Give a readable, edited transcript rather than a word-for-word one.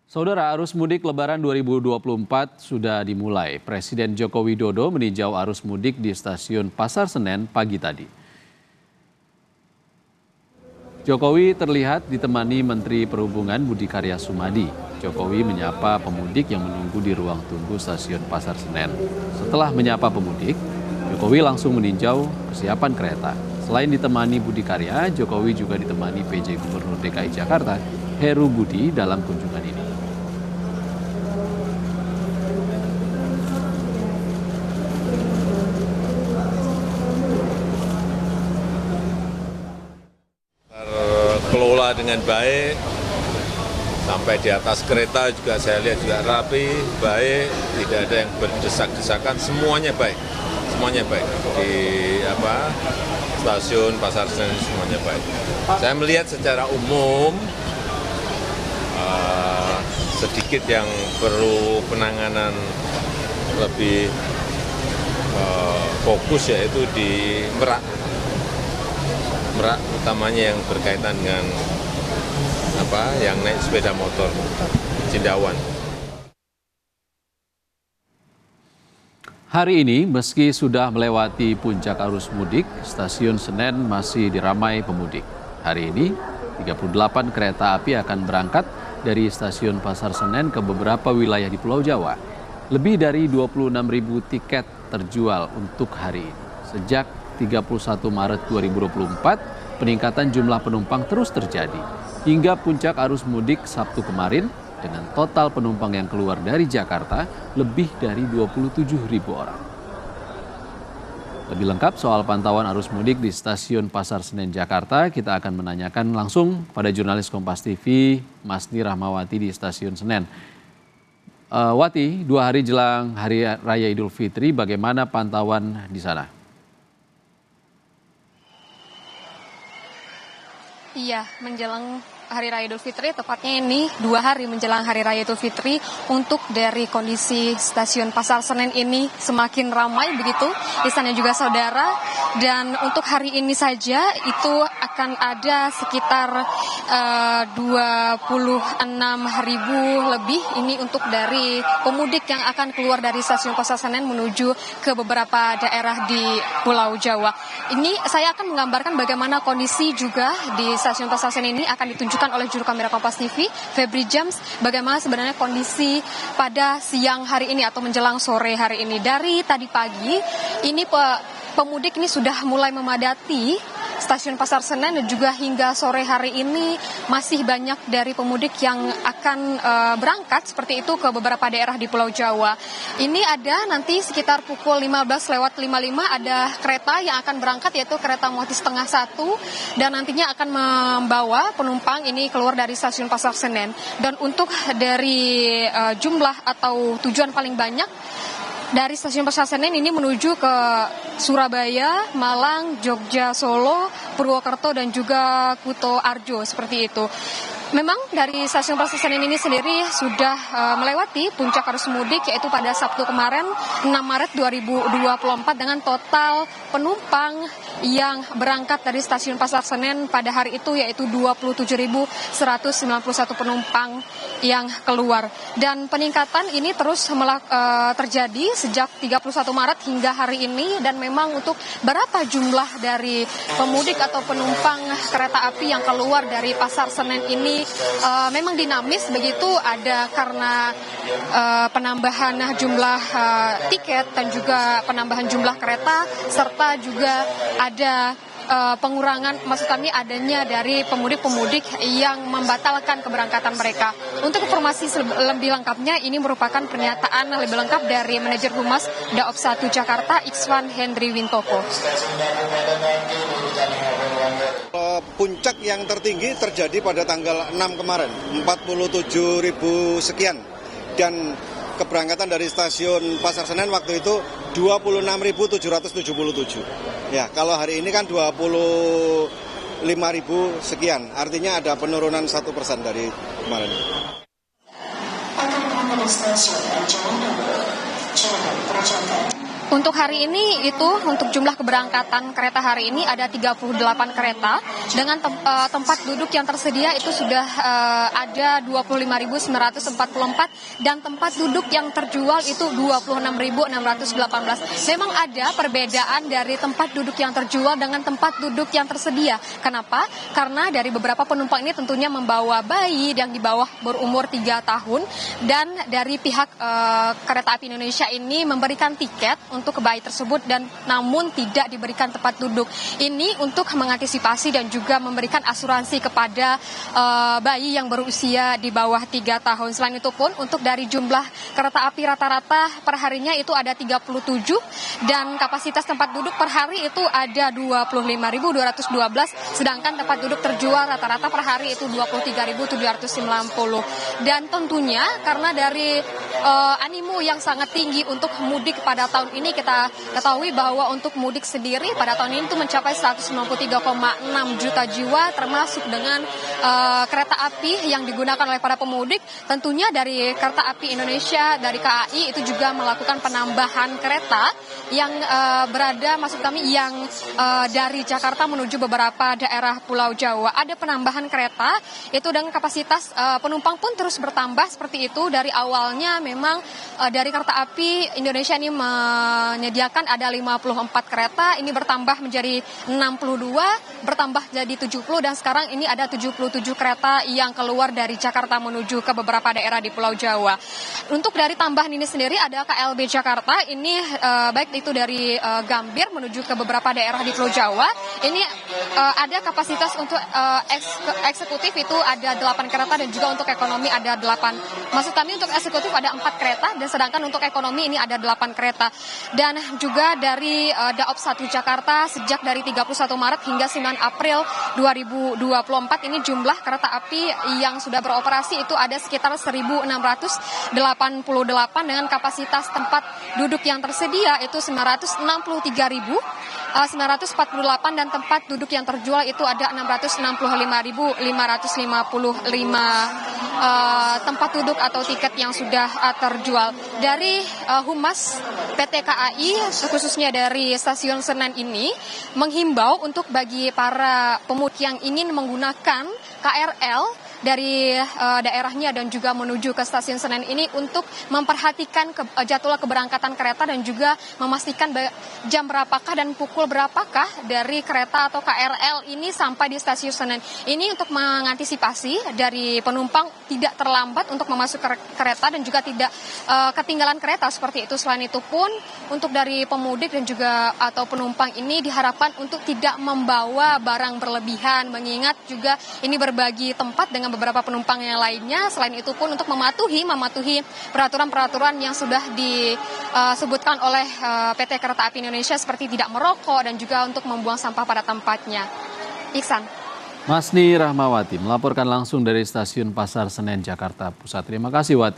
Saudara, arus mudik Lebaran 2024 sudah dimulai. Presiden Joko Widodo meninjau arus mudik di stasiun Pasar Senen pagi tadi. Jokowi terlihat ditemani Menteri Perhubungan Budi Karya Sumadi. Jokowi menyapa pemudik yang menunggu di ruang tunggu stasiun Pasar Senen. Setelah menyapa pemudik, Jokowi langsung meninjau persiapan kereta. Selain ditemani Budi Karya, Jokowi juga ditemani PJ Gubernur DKI Jakarta, Heru Budi dalam kunjungan ini. Kelola dengan baik, sampai di atas kereta juga saya lihat juga rapi, baik, tidak ada yang berdesak-desakan, semuanya baik di stasiun Pasar Senen semuanya baik. Saya melihat secara umum sedikit yang perlu penanganan lebih fokus, yaitu di Merak utamanya yang berkaitan dengan yang naik sepeda motor Cindawan. Hari ini meski sudah melewati puncak arus mudik, stasiun Senen masih diramai pemudik. Hari ini 38 kereta api akan berangkat dari stasiun Pasar Senen ke beberapa wilayah di Pulau Jawa. Lebih dari 26.000 tiket terjual untuk hari ini. Sejak 31 Maret 2024, peningkatan jumlah penumpang terus terjadi. Hingga puncak arus mudik Sabtu kemarin, dengan total penumpang yang keluar dari Jakarta lebih dari 27.000 orang. Lebih lengkap soal pantauan arus mudik di stasiun Pasar Senen Jakarta, kita akan menanyakan langsung pada jurnalis Kompas TV, Masni Rahmawati di stasiun Senen. Wati, 2 hari jelang Hari Raya Idul Fitri, bagaimana pantauan di sana? Iya, menjelang Hari Raya Idul Fitri, tepatnya ini 2 hari menjelang Hari Raya Idul Fitri, untuk dari kondisi stasiun Pasar Senen ini semakin ramai begitu di sana juga saudara. Dan untuk hari ini saja itu akan ada sekitar 26.000 lebih ini untuk dari pemudik yang akan keluar dari stasiun Pasar Senen menuju ke beberapa daerah di Pulau Jawa. Ini saya akan menggambarkan bagaimana kondisi juga di stasiun Pasar Senen ini akan ditunjukkan oleh juru kamera Kompas TV, Febri James, bagaimana sebenarnya kondisi pada siang hari ini atau menjelang sore hari ini. Dari tadi pagi, ini pemudik ini sudah mulai memadati stasiun Pasar Senen, dan juga hingga sore hari ini masih banyak dari pemudik yang akan berangkat seperti itu ke beberapa daerah di Pulau Jawa. Ini ada nanti sekitar pukul 15:55 ada kereta yang akan berangkat, yaitu kereta Muati setengah 1, dan nantinya akan membawa penumpang ini keluar dari stasiun Pasar Senen. Dan untuk dari jumlah atau tujuan paling banyak dari stasiun Pasar Senen ini menuju ke Surabaya, Malang, Jogja, Solo, Purwokerto, dan juga Kuto Arjo, seperti itu. Memang dari stasiun Pasar Senen ini sendiri sudah melewati puncak arus mudik, yaitu pada Sabtu kemarin 6 Maret 2024 dengan total penumpang yang berangkat dari stasiun Pasar Senen pada hari itu yaitu 27.191 penumpang yang keluar. Dan peningkatan ini terus terjadi sejak 31 Maret hingga hari ini, dan memang untuk berapa jumlah dari pemudik atau penumpang kereta api yang keluar dari Pasar Senen ini memang dinamis begitu, ada karena penambahan jumlah tiket dan juga penambahan jumlah kereta, serta juga ada pengurangan, maksud kami adanya dari pemudik-pemudik yang membatalkan keberangkatan mereka. Untuk informasi lebih lengkapnya, ini merupakan pernyataan lebih lengkap dari manajer Humas Daob 1 Jakarta, Ikswan Hendri Wintoko. Puncak yang tertinggi terjadi pada tanggal 6 kemarin, 47.000 sekian. Dan keberangkatan dari stasiun Pasar Senen waktu itu 26.777. Ya, kalau hari ini kan 25.000 sekian. Artinya ada penurunan 1% dari kemarin. Untuk hari ini itu untuk jumlah keberangkatan kereta hari ini ada 38 kereta dengan tempat duduk yang tersedia itu sudah ada 25.944 dan tempat duduk yang terjual itu 26.618. Memang ada perbedaan dari tempat duduk yang terjual dengan tempat duduk yang tersedia. Kenapa? Karena dari beberapa penumpang ini tentunya membawa bayi yang di bawah berumur 3 tahun dan dari pihak Kereta Api Indonesia ini memberikan tiket untuk bayi tersebut dan namun tidak diberikan tempat duduk. Ini untuk mengantisipasi dan juga memberikan asuransi kepada bayi yang berusia di bawah 3 tahun. Selain itu pun untuk dari jumlah kereta api rata-rata perharinya itu ada 37 dan kapasitas tempat duduk per hari itu ada 25.212 sedangkan tempat duduk terjual rata-rata per hari itu 23.790. Dan tentunya karena dari animo yang sangat tinggi untuk mudik pada tahun ini, kita ketahui bahwa untuk mudik sendiri pada tahun ini itu mencapai 193,6 juta jiwa termasuk dengan kereta api yang digunakan oleh para pemudik. Tentunya dari Kereta Api Indonesia, dari KAI itu juga melakukan penambahan kereta yang berada, maksud kami yang dari Jakarta menuju beberapa daerah Pulau Jawa. Ada penambahan kereta itu dengan kapasitas penumpang pun terus bertambah seperti itu. Dari awalnya memang dari Kereta Api Indonesia ini menyediakan ada 54 kereta, ini bertambah menjadi 62, bertambah jadi 70 dan sekarang ini ada 77 kereta yang keluar dari Jakarta menuju ke beberapa daerah di Pulau Jawa. Untuk dari tambahan ini sendiri ada KLB Jakarta, ini baik itu dari Gambir menuju ke beberapa daerah di Pulau Jawa. Ini ada kapasitas untuk eksekutif itu ada 8 kereta dan juga untuk ekonomi ada 8. Maksud kami untuk eksekutif ada 4 kereta dan sedangkan untuk ekonomi ini ada 8 kereta. Dan juga dari Daop 1 Jakarta sejak dari 31 Maret hingga 9 April 2024 ini jumlah kereta api yang sudah beroperasi itu ada sekitar 1.688 dengan kapasitas tempat duduk yang tersedia itu 963.948 dan tempat duduk yang terjual itu ada 665.555 tempat duduk atau tiket yang sudah terjual. Dari Humas PT KAI khususnya dari Stasiun Senen ini menghimbau untuk bagi para pemudik yang ingin menggunakan KRL dari daerahnya dan juga menuju ke Stasiun Senen ini untuk memperhatikan jadwal keberangkatan kereta dan juga memastikan jam berapakah dan pukul berapakah dari kereta atau KRL ini sampai di Stasiun Senen. Ini untuk mengantisipasi dari penumpang tidak terlambat untuk memasuki kereta dan juga tidak ketinggalan kereta seperti itu. Selain itu pun untuk dari pemudik dan juga atau penumpang ini diharapkan untuk tidak membawa barang berlebihan mengingat juga ini berbagi tempat dengan beberapa penumpang yang lainnya. Selain itu pun untuk mematuhi peraturan-peraturan yang sudah disebutkan oleh PT Kereta Api Indonesia seperti tidak merokok dan juga untuk membuang sampah pada tempatnya. Iksan. Masni Rahmawati melaporkan langsung dari Stasiun Pasar Senen, Jakarta Pusat. Terima kasih, Wati.